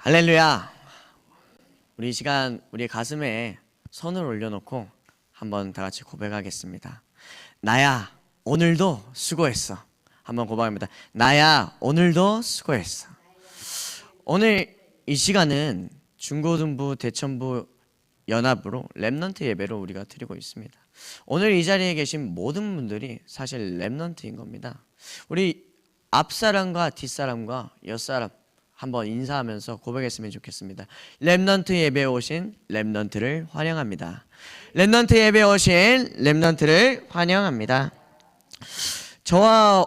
할렐루야. 우리 이 시간 우리의 가슴에 손을 올려놓고 한번 다 같이 고백하겠습니다. 나야 오늘도 수고했어. 한번 고백합니다. 나야 오늘도 수고했어. 오늘 이 시간은 중고등부 대천부 연합으로 렘넌트 예배로 우리가 드리고 있습니다. 오늘 이 자리에 계신 모든 분들이 사실 렘넌트인 겁니다. 우리 앞사람과 뒷사람과 옆사람 한번 인사하면서 고백했으면 좋겠습니다. 렘넌트 예배에 오신 렘넌트를 환영합니다. 렘넌트 예배에 오신 렘넌트를 환영합니다. 저와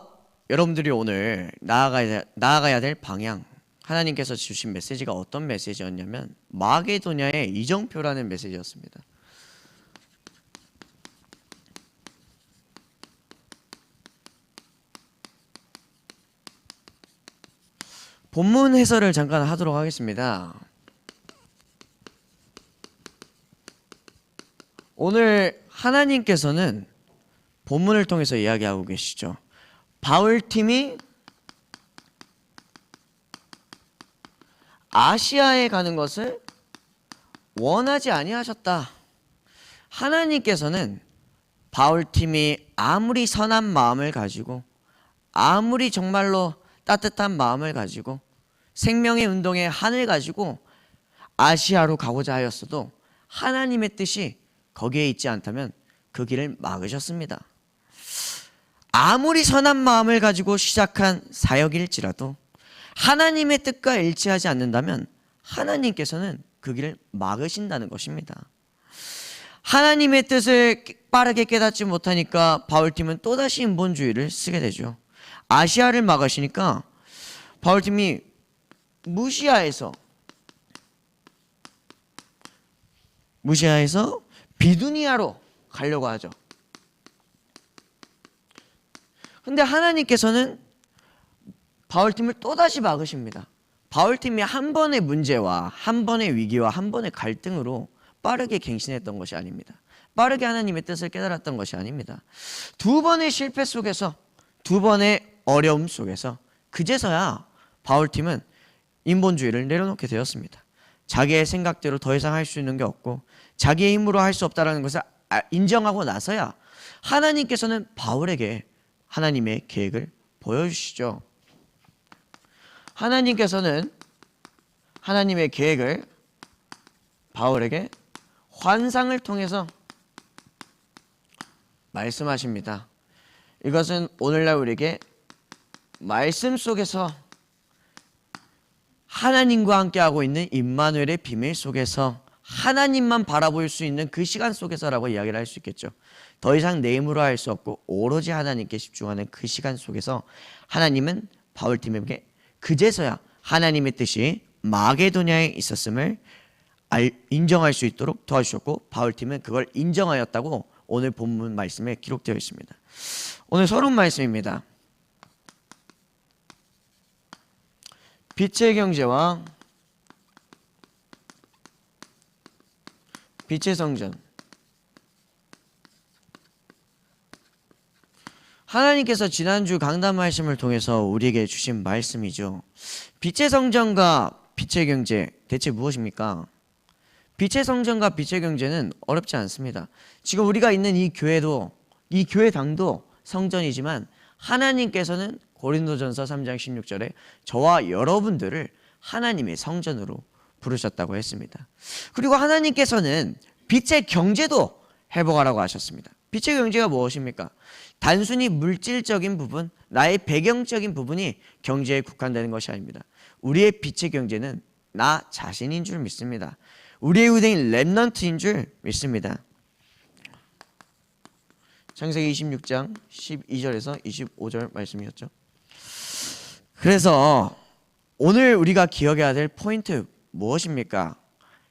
여러분들이 오늘 나아가야 될 방향, 하나님께서 주신 메시지가 어떤 메시지였냐면 마게도냐의 이정표라는 메시지였습니다. 본문 해설을 잠깐 하도록 하겠습니다. 오늘 하나님께서는 본문을 통해서 이야기하고 계시죠. 바울팀이 아시아에 가는 것을 원하지 아니하셨다. 하나님께서는 바울팀이 아무리 선한 마음을 가지고 아무리 정말로 따뜻한 마음을 가지고 생명의 운동의 한을 가지고 아시아로 가고자 하였어도 하나님의 뜻이 거기에 있지 않다면 그 길을 막으셨습니다. 아무리 선한 마음을 가지고 시작한 사역일지라도 하나님의 뜻과 일치하지 않는다면 하나님께서는 그 길을 막으신다는 것입니다. 하나님의 뜻을 빠르게 깨닫지 못하니까 바울팀은 또다시 인본주의를 쓰게 되죠. 아시아를 막으시니까 바울팀이 무시아에서 비두니아로 가려고 하죠. 근데 하나님께서는 바울팀을 또다시 막으십니다. 바울팀이 한 번의 문제와 한 번의 위기와 한 번의 갈등으로 빠르게 갱신했던 것이 아닙니다. 빠르게 하나님의 뜻을 깨달았던 것이 아닙니다. 두 번의 실패 속에서, 두 번의 어려움 속에서 그제서야 바울팀은 인본주의를 내려놓게 되었습니다. 자기의 생각대로 더 이상 할 수 있는 게 없고 자기의 힘으로 할 수 없다는 것을 인정하고 나서야 하나님께서는 바울에게 하나님의 계획을 보여주시죠. 하나님께서는 하나님의 계획을 바울에게 환상을 통해서 말씀하십니다. 이것은 오늘날 우리에게 말씀 속에서 하나님과 함께하고 있는 임마누엘의 비밀 속에서 하나님만 바라볼 수 있는 그 시간 속에서라고 이야기를 할 수 있겠죠. 더 이상 내 힘으로 할 수 없고 오로지 하나님께 집중하는 그 시간 속에서 하나님은 바울팀에게 그제서야 하나님의 뜻이 마게도냐에 있었음을 인정할 수 있도록 도와주셨고 바울팀은 그걸 인정하였다고 오늘 본문 말씀에 기록되어 있습니다. 오늘 서론 말씀입니다. 빛의 경제와 빛의 성전. 하나님께서 지난주 강단 말씀을 통해서 우리에게 주신 말씀이죠. 빛의 성전과 빛의 경제 대체 무엇입니까? 빛의 성전과 빛의 경제는 어렵지 않습니다. 지금 우리가 있는 이 교회도, 이 교회당도 성전이지만 하나님께서는 고린도전서 3장 16절에 저와 여러분들을 하나님의 성전으로 부르셨다고 했습니다. 그리고 하나님께서는 빛의 경제도 회복하라고 하셨습니다. 빛의 경제가 무엇입니까? 단순히 물질적인 부분, 나의 배경적인 부분이 경제에 국한되는 것이 아닙니다. 우리의 빛의 경제는 나 자신인 줄 믿습니다. 우리의 의대인 렘넌트인 줄 믿습니다. 창세기 26장 12절에서 25절 말씀이었죠. 그래서 오늘 우리가 기억해야 될 포인트 무엇입니까?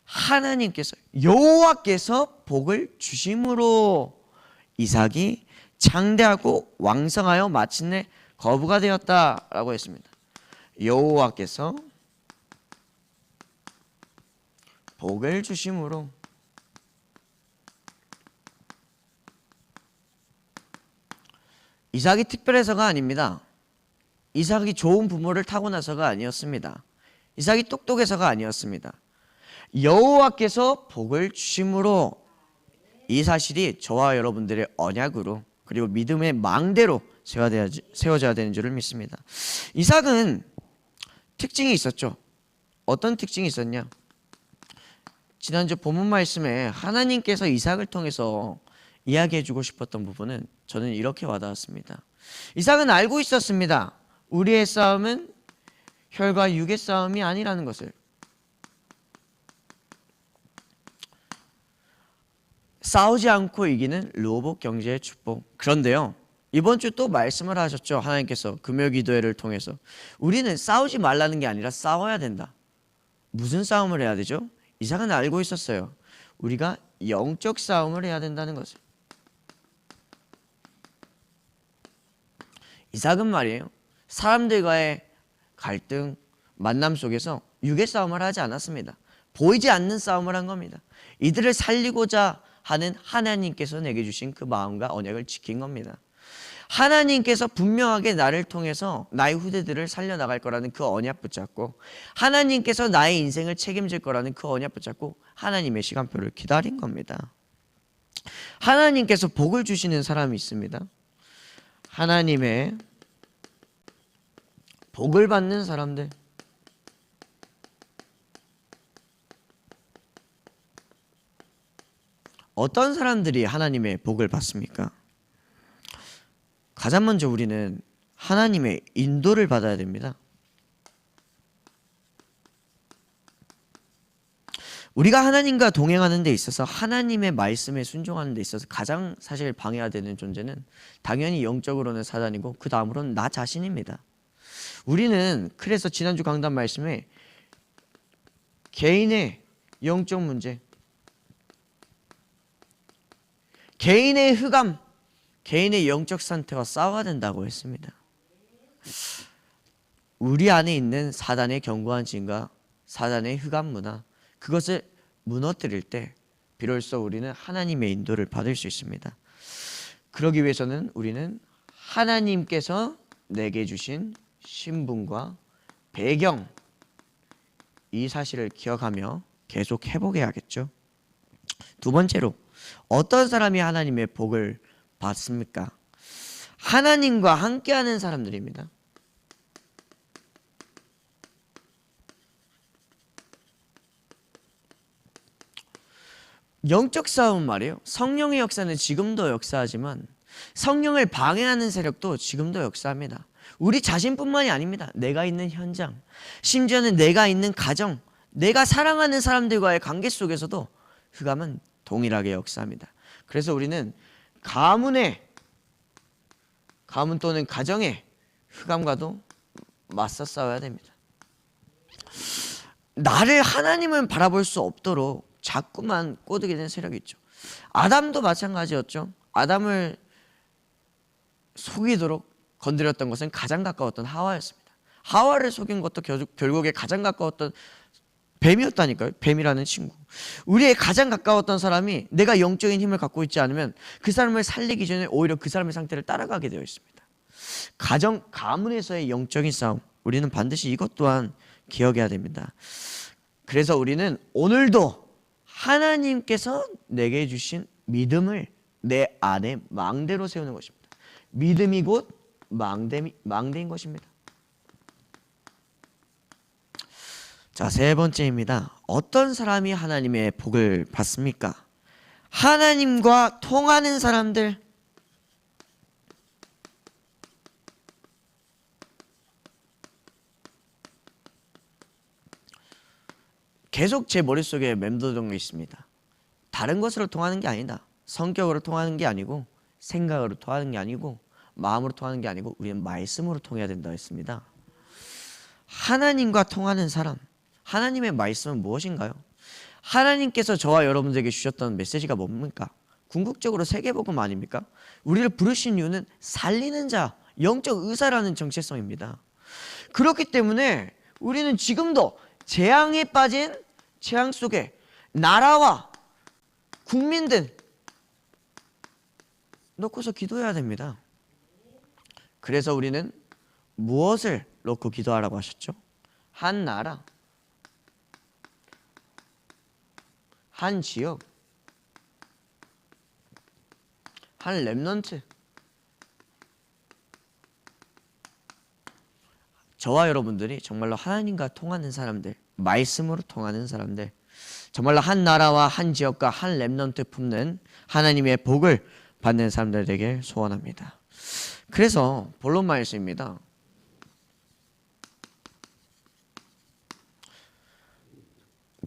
하나님께서 여호와께서 복을 주심으로 이삭이 장대하고 왕성하여 마침내 거부가 되었다라고 했습니다. 여호와께서 복을 주심으로 이삭이 특별해서가 아닙니다. 이삭이 좋은 부모를 타고나서가 아니었습니다. 이삭이 똑똑해서가 아니었습니다. 여호와께서 복을 주심으로 이 사실이 저와 여러분들의 언약으로 그리고 믿음의 망대로 세워져야 되는 줄을 믿습니다. 이삭은 특징이 있었죠. 어떤 특징이 있었냐? 지난주 본문 말씀에 하나님께서 이삭을 통해서 이야기해주고 싶었던 부분은 저는 이렇게 와닿았습니다. 이삭은 알고 있었습니다. 우리의 싸움은 혈과 육의 싸움이 아니라는 것을. 싸우지 않고 이기는 르호봇 경제의 축복. 그런데요, 이번 주 또 말씀을 하셨죠. 하나님께서 금요 기도회를 통해서 우리는 싸우지 말라는 게 아니라 싸워야 된다. 무슨 싸움을 해야 되죠? 이삭은 알고 있었어요. 우리가 영적 싸움을 해야 된다는 것을. 이삭은 말이에요, 사람들과의 갈등, 만남 속에서 육의 싸움을 하지 않았습니다. 보이지 않는 싸움을 한 겁니다. 이들을 살리고자 하는 하나님께서 내게 주신 그 마음과 언약을 지킨 겁니다. 하나님께서 분명하게 나를 통해서 나의 후대들을 살려나갈 거라는 그 언약 붙잡고, 하나님께서 나의 인생을 책임질 거라는 그 언약 붙잡고 하나님의 시간표를 기다린 겁니다. 하나님께서 복을 주시는 사람이 있습니다. 하나님의 복을 받는 사람들. 어떤 사람들이 하나님의 복을 받습니까? 가장 먼저 우리는 하나님의 인도를 받아야 됩니다. 우리가 하나님과 동행하는 데 있어서, 하나님의 말씀에 순종하는 데 있어서 가장 사실 방해가 되는 존재는 당연히 영적으로는 사단이고 그 다음으로는 나 자신입니다. 우리는 그래서 지난주 강단 말씀에 개인의 영적 문제, 개인의 흑암, 개인의 영적 상태와 싸워야 된다고 했습니다. 우리 안에 있는 사단의 견고한 진과 사단의 흑암 문화, 그것을 무너뜨릴 때 비로소 우리는 하나님의 인도를 받을 수 있습니다. 그러기 위해서는 우리는 하나님께서 내게 주신 신분과 배경, 이 사실을 기억하며 계속 회복해야겠죠. 두 번째로, 어떤 사람이 하나님의 복을 받습니까? 하나님과 함께하는 사람들입니다. 영적 싸움 말이에요. 성령의 역사는 지금도 역사하지만 성령을 방해하는 세력도 지금도 역사합니다. 우리 자신뿐만이 아닙니다. 내가 있는 현장, 심지어는 내가 있는 가정, 내가 사랑하는 사람들과의 관계 속에서도 흑암은 동일하게 역사합니다. 그래서 우리는 가문 또는 가정의 흑암과도 맞서 싸워야 됩니다. 나를, 하나님은 바라볼 수 없도록 자꾸만 꼬드게 된 세력이 있죠. 아담도 마찬가지였죠. 아담을 속이도록 건드렸던 것은 가장 가까웠던 하와였습니다. 하와를 속인 것도 결국에 가장 가까웠던 뱀이었다니까요. 뱀이라는 친구. 우리의 가장 가까웠던 사람이 내가 영적인 힘을 갖고 있지 않으면 그 사람을 살리기 전에 오히려 그 사람의 상태를 따라가게 되어 있습니다. 가문에서의 영적인 싸움, 우리는 반드시 이것 또한 기억해야 됩니다. 그래서 우리는 오늘도 하나님께서 내게 주신 믿음을 내 안에 망대로 세우는 것입니다. 믿음이 곧 망대인 것입니다. 자, 세 번째입니다. 어떤 사람이 하나님의 복을 받습니까? 하나님과 통하는 사람들. 계속 제 머릿속에 맴도는 게 있습니다. 다른 것으로 통하는 게 아니다. 성격으로 통하는 게 아니고, 생각으로 통하는 게 아니고, 마음으로 통하는 게 아니고, 우리는 말씀으로 통해야 된다 했습니다. 하나님과 통하는 사람, 하나님의 말씀은 무엇인가요? 하나님께서 저와 여러분들에게 주셨던 메시지가 뭡니까? 궁극적으로 세계복음 아닙니까? 우리를 부르신 이유는 살리는 자, 영적 의사라는 정체성입니다. 그렇기 때문에 우리는 지금도 재앙에 빠진 재앙 속에 나라와 국민들 놓고서 기도해야 됩니다. 그래서 우리는 무엇을 놓고 기도하라고 하셨죠? 한 나라, 한 지역, 한 렘넌트. 저와 여러분들이 정말로 하나님과 통하는 사람들, 말씀으로 통하는 사람들, 정말로 한 나라와 한 지역과 한 렘넌트 품는 하나님의 복을 받는 사람들 되길 소원합니다. 그래서 본론 말씀입니다.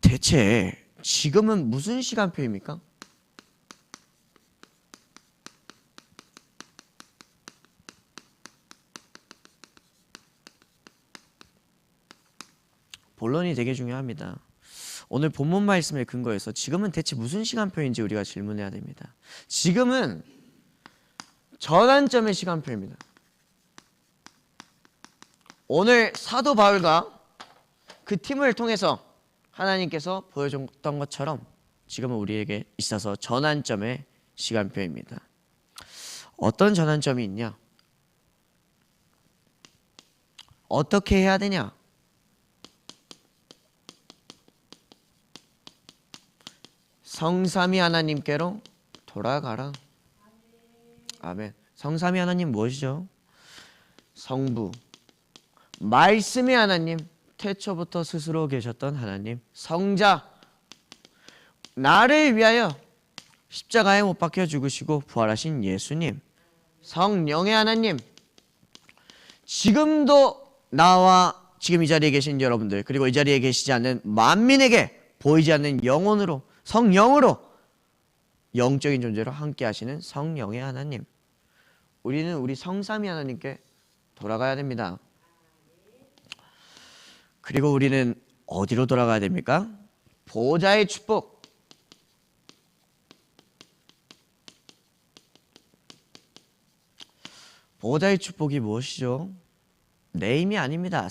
대체 지금은 무슨 시간표입니까? 본론이 되게 중요합니다. 오늘 본문 말씀을 근거해서 지금은 대체 무슨 시간표인지 우리가 질문해야 됩니다. 지금은 전환점의 시간표입니다. 오늘 사도 바울과 그 팀을 통해서 하나님께서 보여줬던 것처럼 지금은 우리에게 있어서 전환점의 시간표입니다. 어떤 전환점이 있냐? 어떻게 해야 되냐? 성삼위 하나님께로 돌아가라. 아멘. 성삼위 하나님 무엇이죠? 성부, 말씀의 하나님, 태초부터 스스로 계셨던 하나님, 성자, 나를 위하여 십자가에 못 박혀 죽으시고 부활하신 예수님, 성령의 하나님, 지금도 나와 지금 이 자리에 계신 여러분들, 그리고 이 자리에 계시지 않는 만민에게 보이지 않는 영혼으로, 성령으로, 영적인 존재로 함께 하시는 성령의 하나님. 우리는 우리 성삼위 하나님께 돌아가야 됩니다. 그리고 우리는 어디로 돌아가야 됩니까? 보좌의 축복. 보좌의 축복이 무엇이죠? 내 힘이 아닙니다.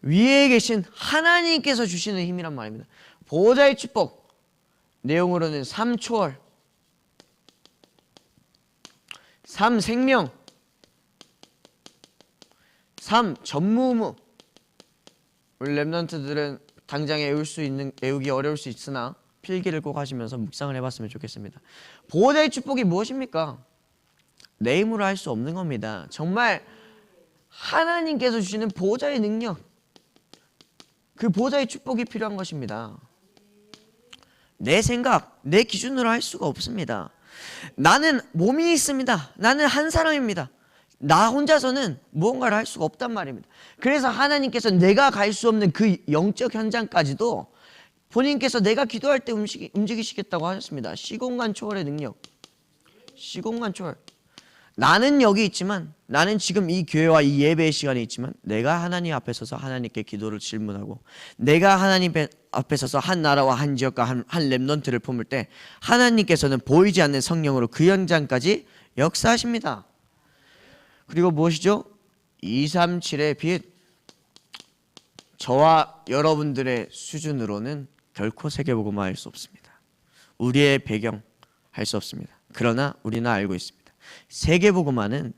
위에 계신 하나님께서 주시는 힘이란 말입니다. 보좌의 축복. 내용으로는 3초월, 3생명, 3전무후무. 우리 렘넌트들은 당장 외우기 어려울 수 있으나 필기를 꼭 하시면서 묵상을 해봤으면 좋겠습니다. 보호자의 축복이 무엇입니까? 내 힘으로 할 수 없는 겁니다. 정말 하나님께서 주시는 보호자의 능력, 그 보호자의 축복이 필요한 것입니다. 내 생각, 내 기준으로 할 수가 없습니다. 나는 몸이 있습니다. 나는 한 사람입니다. 나 혼자서는 무언가를 할 수가 없단 말입니다. 그래서 하나님께서 내가 갈 수 없는 그 영적 현장까지도 본인께서 내가 기도할 때 움직이시겠다고 하셨습니다. 시공간 초월의 능력. 시공간 초월. 나는 여기 있지만, 나는 지금 이 교회와 이 예배의 시간에 있지만, 내가 하나님 앞에 서서 하나님께 기도를 질문하고, 내가 하나님 앞에 서서 한 나라와 한 지역과 한 렘넌트를 품을 때 하나님께서는 보이지 않는 성령으로 그 현장까지 역사하십니다. 그리고 무엇이죠? 237의 빛. 저와 여러분들의 수준으로는 결코 세계복음화 할 수 없습니다. 우리의 배경 할 수 없습니다. 그러나 우리는 알고 있습니다. 세계복음화는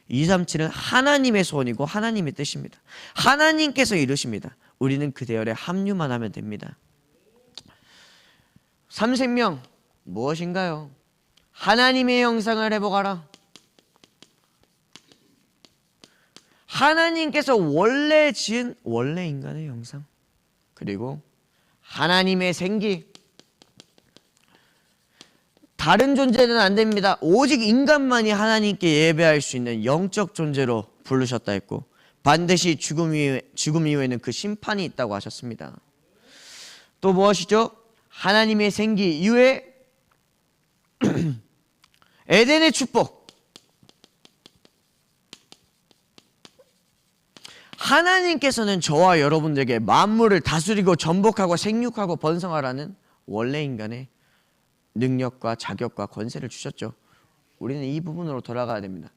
237은 하나님의 소원이고 하나님의 뜻입니다. 하나님께서 이루십니다. 우리는 그 대열에 합류만 하면 됩니다. 3생명 무엇인가요? 하나님의 형상을 회복하라. 하나님께서 원래 지은 원래 인간의 형상, 그리고 하나님의 생기. 다른 존재는 안 됩니다. 오직 인간만이 하나님께 예배할 수 있는 영적 존재로 부르셨다 했고, 반드시 죽음 이후에는 그 심판이 있다고 하셨습니다. 또 무엇이죠? 하나님의 생기 이후에 에덴의 축복. 하나님께서는 저와 여러분들에게 만물을 다스리고 전복하고 생육하고 번성하라는 원래 인간의 능력과 자격과 권세를 주셨죠. 우리는 이 부분으로 돌아가야 됩니다.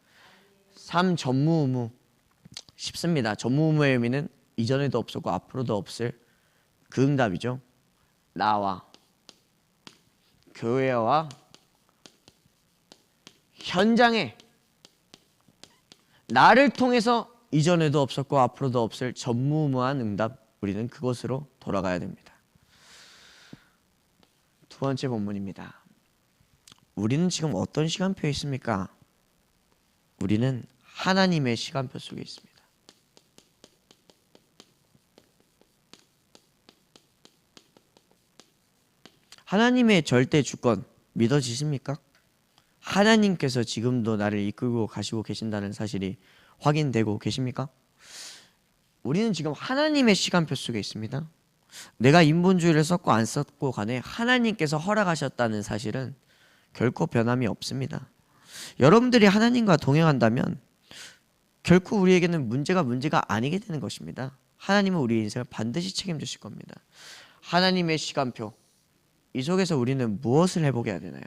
3 전무후무. 쉽습니다. 전무후무의 의미는 이전에도 없었고 앞으로도 없을 그 응답이죠. 나와 교회와 현장에 나를 통해서 이전에도 없었고 앞으로도 없을 전무후무한 응답, 우리는 그곳으로 돌아가야 됩니다. 두 번째 본문입니다. 우리는 지금 어떤 시간표에 있습니까? 우리는 하나님의 시간표 속에 있습니다. 하나님의 절대 주권 믿어지십니까? 하나님께서 지금도 나를 이끌고 가시고 계신다는 사실이 확인되고 계십니까? 우리는 지금 하나님의 시간표 속에 있습니다. 내가 인본주의를 썼고 안 썼고 간에 하나님께서 허락하셨다는 사실은 결코 변함이 없습니다. 여러분들이 하나님과 동행한다면 결코 우리에게는 문제가 아니게 되는 것입니다. 하나님은 우리 인생을 반드시 책임지실 겁니다. 하나님의 시간표, 이 속에서 우리는 무엇을 해보게 해야 되나요?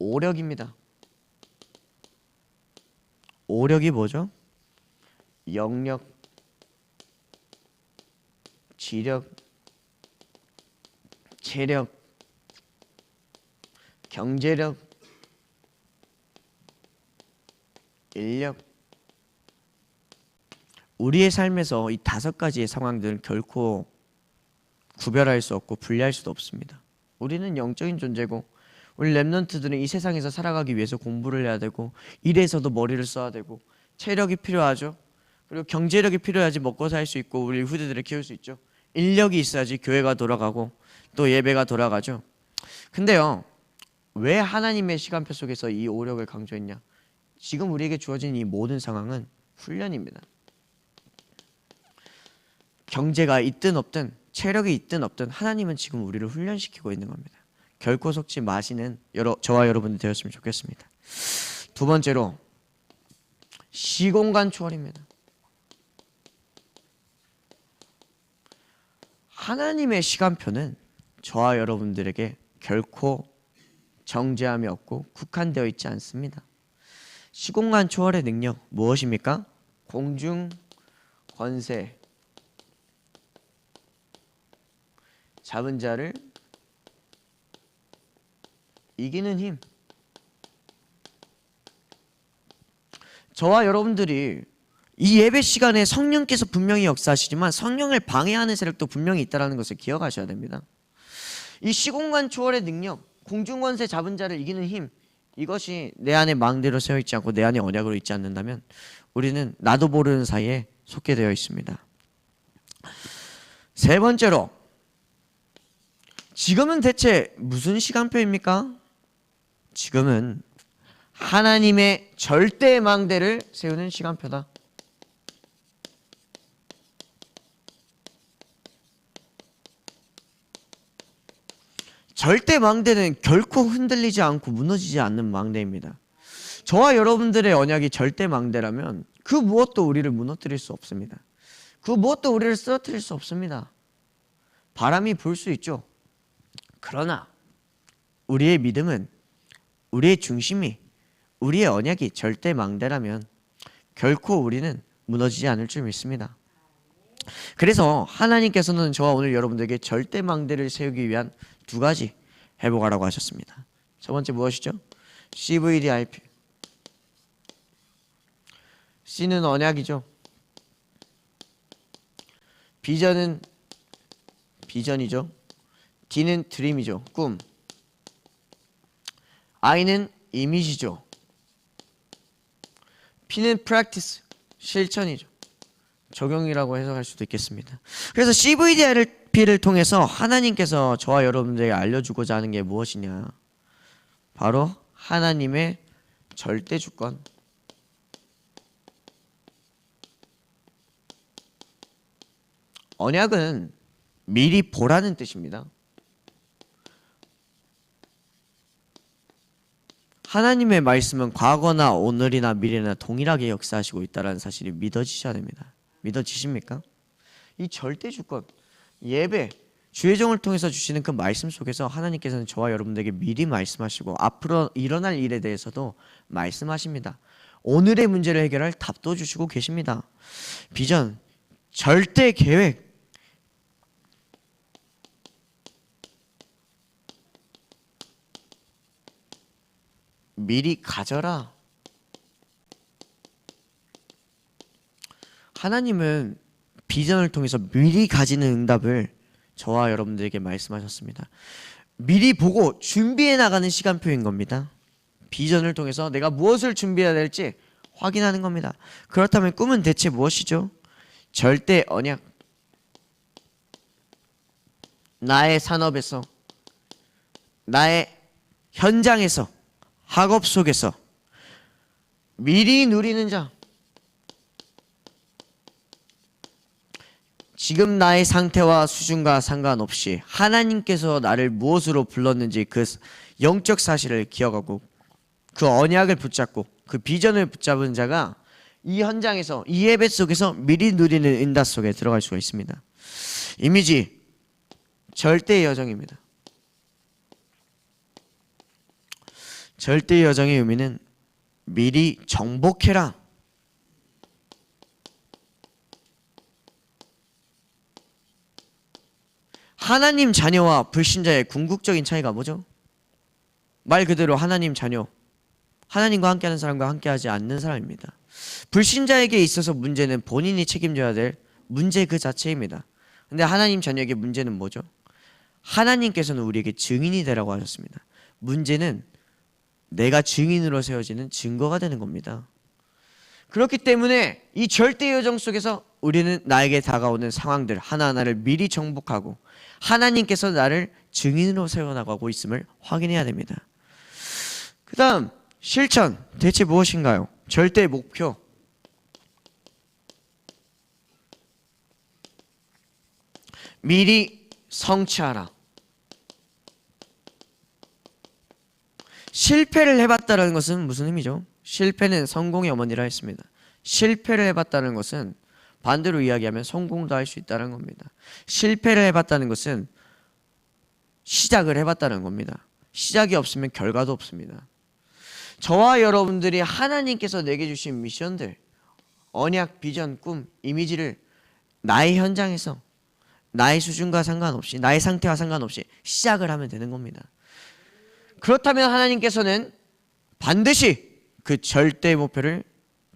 오력입니다. 오력이 뭐죠? 영력, 지력, 체력, 경제력, 인력. 우리의 삶에서 이 5가지의 상황들은 결코 구별할 수 없고 분리할 수도 없습니다. 우리는 영적인 존재고 우리 렘넌트들은 이 세상에서 살아가기 위해서 공부를 해야 되고 일에서도 머리를 써야 되고 체력이 필요하죠. 그리고 경제력이 필요해야지 먹고 살 수 있고 우리 후대들을 키울 수 있죠. 인력이 있어야지 교회가 돌아가고 또 예배가 돌아가죠. 근데요, 왜 하나님의 시간표 속에서 이 오력을 강조했냐? 지금 우리에게 주어진 이 모든 상황은 훈련입니다. 경제가 있든 없든 체력이 있든 없든 하나님은 지금 우리를 훈련시키고 있는 겁니다. 결코 속지 마시는 저와 여러분들 되었으면 좋겠습니다. 두 번째로 시공간 초월입니다. 하나님의 시간표는 저와 여러분들에게 결코 정죄함이 없고 국한되어 있지 않습니다. 시공간 초월의 능력 무엇입니까? 공중 권세, 잡은 자를 이기는 힘. 저와 여러분들이 이 예배 시간에 성령께서 분명히 역사하시지만 성령을 방해하는 세력도 분명히 있다는 것을 기억하셔야 됩니다. 이 시공간 초월의 능력, 공중권세 잡은 자를 이기는 힘, 이것이 내 안에 망대로 세워있지 않고 내 안에 언약으로 있지 않는다면 우리는 나도 모르는 사이에 속게 되어 있습니다. 세 번째로, 지금은 대체 무슨 시간표입니까? 지금은 하나님의 절대 망대를 세우는 시간표다. 절대 망대는 결코 흔들리지 않고 무너지지 않는 망대입니다. 저와 여러분들의 언약이 절대 망대라면 그 무엇도 우리를 무너뜨릴 수 없습니다. 그 무엇도 우리를 쓰러뜨릴 수 없습니다. 바람이 불 수 있죠. 그러나 우리의 믿음은, 우리의 중심이, 우리의 언약이 절대 망대라면 결코 우리는 무너지지 않을 줄 믿습니다. 그래서 하나님께서는 저와 오늘 여러분들에게 절대 망대를 세우기 위한 2가지 회복하라고 하셨습니다. 첫 번째 무엇이죠? CVDIP. C는 언약이죠. 비전은 비전이죠. D는 드림이죠. 꿈. I는 이미지죠. P는 practice, 실천이죠. 적용이라고 해석할 수도 있겠습니다. 그래서 CVDIP를 통해서 하나님께서 저와 여러분들에게 알려주고자 하는 게 무엇이냐? 바로 하나님의 절대 주권. 언약은 미리 보라는 뜻입니다. 하나님의 말씀은 과거나 오늘이나 미래나 동일하게 역사하시고 있다는 사실이 믿어지셔야 됩니다. 믿어지십니까? 이 절대 주권, 예배, 주의 종을 통해서 주시는 그 말씀 속에서 하나님께서는 저와 여러분들에게 미리 말씀하시고 앞으로 일어날 일에 대해서도 말씀하십니다. 오늘의 문제를 해결할 답도 주시고 계십니다. 비전, 절대 계획, 미리 가져라. 하나님은 비전을 통해서 미리 가지는 응답을 저와 여러분들에게 말씀하셨습니다. 미리 보고 준비해 나가는 시간표인 겁니다. 비전을 통해서 내가 무엇을 준비해야 될지 확인하는 겁니다. 그렇다면 꿈은 대체 무엇이죠? 절대 언약. 나의 산업에서, 나의 현장에서, 학업 속에서 미리 누리는 자. 지금 나의 상태와 수준과 상관없이 하나님께서 나를 무엇으로 불렀는지 그 영적 사실을 기억하고 그 언약을 붙잡고 그 비전을 붙잡은 자가 이 현장에서, 이 예배 속에서 미리 누리는 응답 속에 들어갈 수가 있습니다. 이미지, 절대의 여정입니다. 절대의 여정의 의미는 미리 정복해라. 하나님 자녀와 불신자의 궁극적인 차이가 뭐죠? 말 그대로 하나님 자녀, 하나님과 함께하는 사람과 함께하지 않는 사람입니다. 불신자에게 있어서 문제는 본인이 책임져야 될 문제 그 자체입니다. 근데 하나님 자녀에게 문제는 뭐죠? 하나님께서는 우리에게 증인이 되라고 하셨습니다. 문제는 내가 증인으로 세워지는 증거가 되는 겁니다. 그렇기 때문에 이 절대 여정 속에서 우리는 나에게 다가오는 상황들 하나하나를 미리 정복하고 하나님께서 나를 증인으로 세워나가고 있음을 확인해야 됩니다. 그 다음 실천, 대체 무엇인가요? 절대 목표. 미리 성취하라. 실패를 해봤다는 것은 무슨 의미죠? 실패는 성공의 어머니라 했습니다. 실패를 해봤다는 것은 반대로 이야기하면 성공도 할 수 있다는 겁니다. 실패를 해봤다는 것은 시작을 해봤다는 겁니다. 시작이 없으면 결과도 없습니다. 저와 여러분들이 하나님께서 내게 주신 미션들, 언약, 비전, 꿈, 이미지를 나의 현장에서 나의 수준과 상관없이, 나의 상태와 상관없이 시작을 하면 되는 겁니다. 그렇다면 하나님께서는 반드시 그 절대 목표를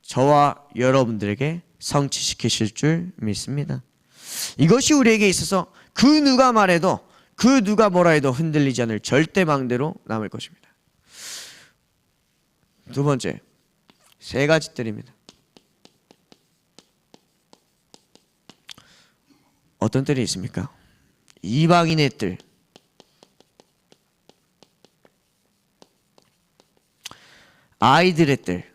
저와 여러분들에게 성취시키실 줄 믿습니다. 이것이 우리에게 있어서 그 누가 말해도, 그 누가 뭐라 해도 흔들리지 않을 절대망대로 남을 것입니다. 두 번째, 세 가지 뜰입니다. 어떤 뜰이 있습니까? 이방인의 뜰, 아이들의 뜰,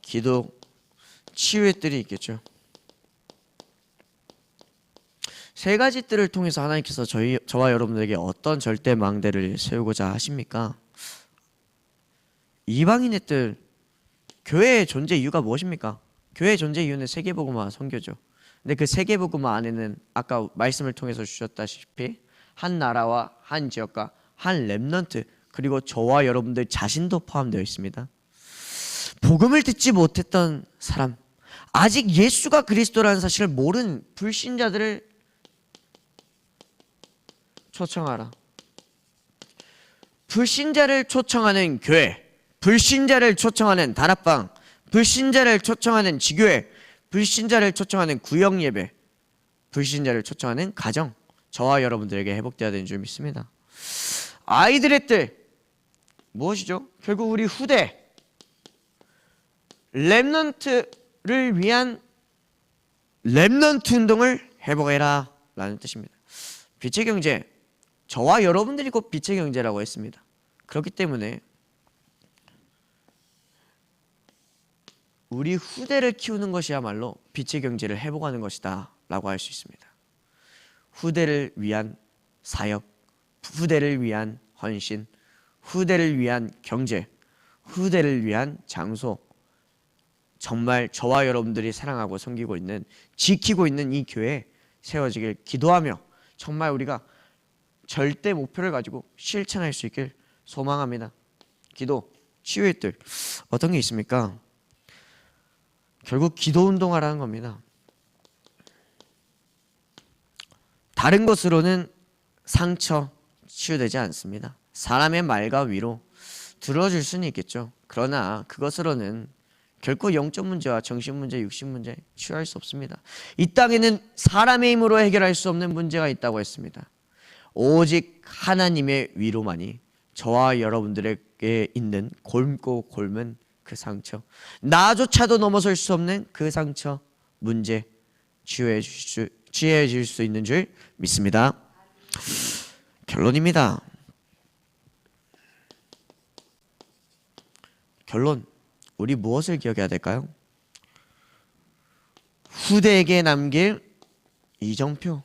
기도, 치유의 뜰이 있겠죠. 세 가지 뜰을 통해서 하나님께서 저와 여러분들에게 어떤 절대망대를 세우고자 하십니까? 이방인의 뜰, 교회의 존재 이유가 무엇입니까? 교회의 존재 이유는 세계복음화 선교죠. 근데 그 세계복음화 안에는 아까 말씀을 통해서 주셨다시피 한 나라와 한 지역과 한 렘넌트, 그리고 저와 여러분들 자신도 포함되어 있습니다. 복음을 듣지 못했던 사람, 아직 예수가 그리스도라는 사실을 모르는 불신자들을 초청하라. 불신자를 초청하는 교회, 불신자를 초청하는 다락방, 불신자를 초청하는 지교회, 불신자를 초청하는 구역예배, 불신자를 초청하는 가정, 저와 여러분들에게 회복되어야 되는 줄 믿습니다. 아이들의 뜰, 무엇이죠? 결국 우리 후대, 렘넌트를 위한 렘넌트 운동을 회복해라 라는 뜻입니다. 빛의 경제, 저와 여러분들이 곧 빛의 경제라고 했습니다. 그렇기 때문에 우리 후대를 키우는 것이야말로 빛의 경제를 회복하는 것이다 라고 할 수 있습니다. 후대를 위한 사역, 후대를 위한 헌신, 후대를 위한 경제, 후대를 위한 장소, 정말 저와 여러분들이 사랑하고 섬기고 있는, 지키고 있는 이 교회에 세워지길 기도하며 정말 우리가 절대 목표를 가지고 실천할 수 있길 소망합니다. 기도, 치유의 뜰, 어떤 게 있습니까? 결국 기도 운동하라는 겁니다. 다른 것으로는 상처 치유되지 않습니다. 사람의 말과 위로 들어줄 수는 있겠죠. 그러나 그것으로는 결코 영적 문제와 정신 문제, 육신 문제 취할 수 없습니다. 이 땅에는 사람의 힘으로 해결할 수 없는 문제가 있다고 했습니다. 오직 하나님의 위로만이 저와 여러분들에게 있는 골고 골문 그 상처, 나조차도 넘어설 수 없는 그 상처, 문제 치유해 줄 수 있는 줄 믿습니다. 결론입니다. 결론, 우리 무엇을 기억해야 될까요? 후대에게 남길 이정표.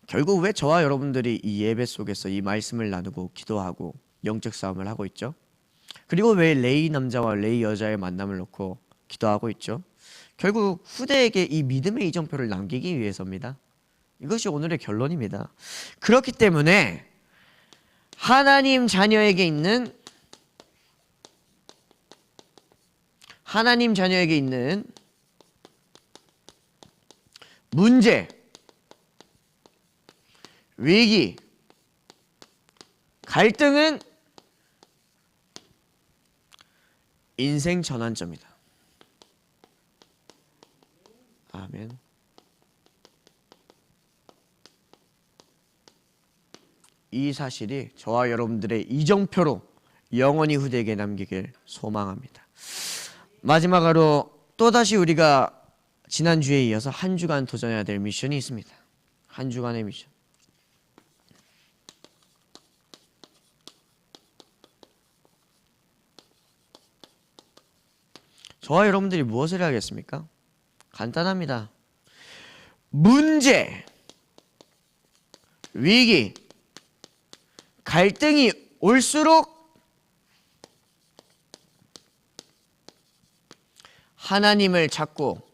결국 왜 저와 여러분들이 이 예배 속에서 이 말씀을 나누고 기도하고 영적 싸움을 하고 있죠? 그리고 왜 레이 남자와 레이 여자의 만남을 놓고 기도하고 있죠? 결국 후대에게 이 믿음의 이정표를 남기기 위해서입니다. 이것이 오늘의 결론입니다. 그렇기 때문에 하나님 자녀에게 있는 문제, 위기, 갈등은 인생 전환점이다. 아멘. 이 사실이 저와 여러분들의 이정표로 영원히 후대에게 남기길 소망합니다. 마지막으로 또다시 우리가 지난주에 이어서 한 주간 도전해야 될 미션이 있습니다. 한 주간의 미션. 저와 여러분들이 무엇을 해야겠습니까? 간단합니다. 문제, 위기, 갈등이 올수록 하나님을 찾고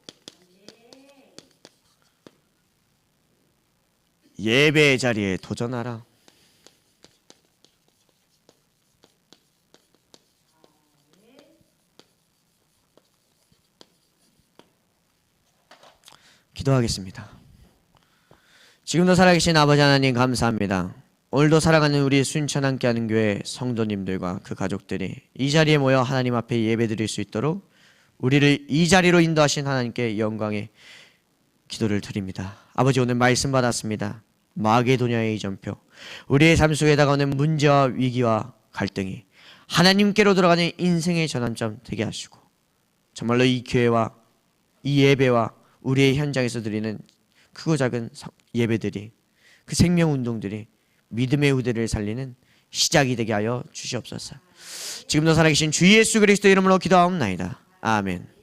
예배의 자리에 도전하라. 기도하겠습니다. 지금도 살아계신 아버지 하나님 감사합니다. 오늘도 살아가는 우리 순천 함께하는 교회 성도님들과 그 가족들이 이 자리에 모여 하나님 앞에 예배드릴 수 있도록 우리를 이 자리로 인도하신 하나님께 영광의 기도를 드립니다. 아버지, 오늘 말씀 받았습니다. 마게도냐의 이정표, 우리의 삶 속에 다가오는 문제와 위기와 갈등이 하나님께로 들어가는 인생의 전환점 되게 하시고, 정말로 이 교회와 이 예배와 우리의 현장에서 드리는 크고 작은 예배들이, 그 생명운동들이 믿음의 후대를 살리는 시작이 되게 하여 주시옵소서. 지금도 살아계신 주 예수 그리스도 이름으로 기도하옵나이다. 아멘.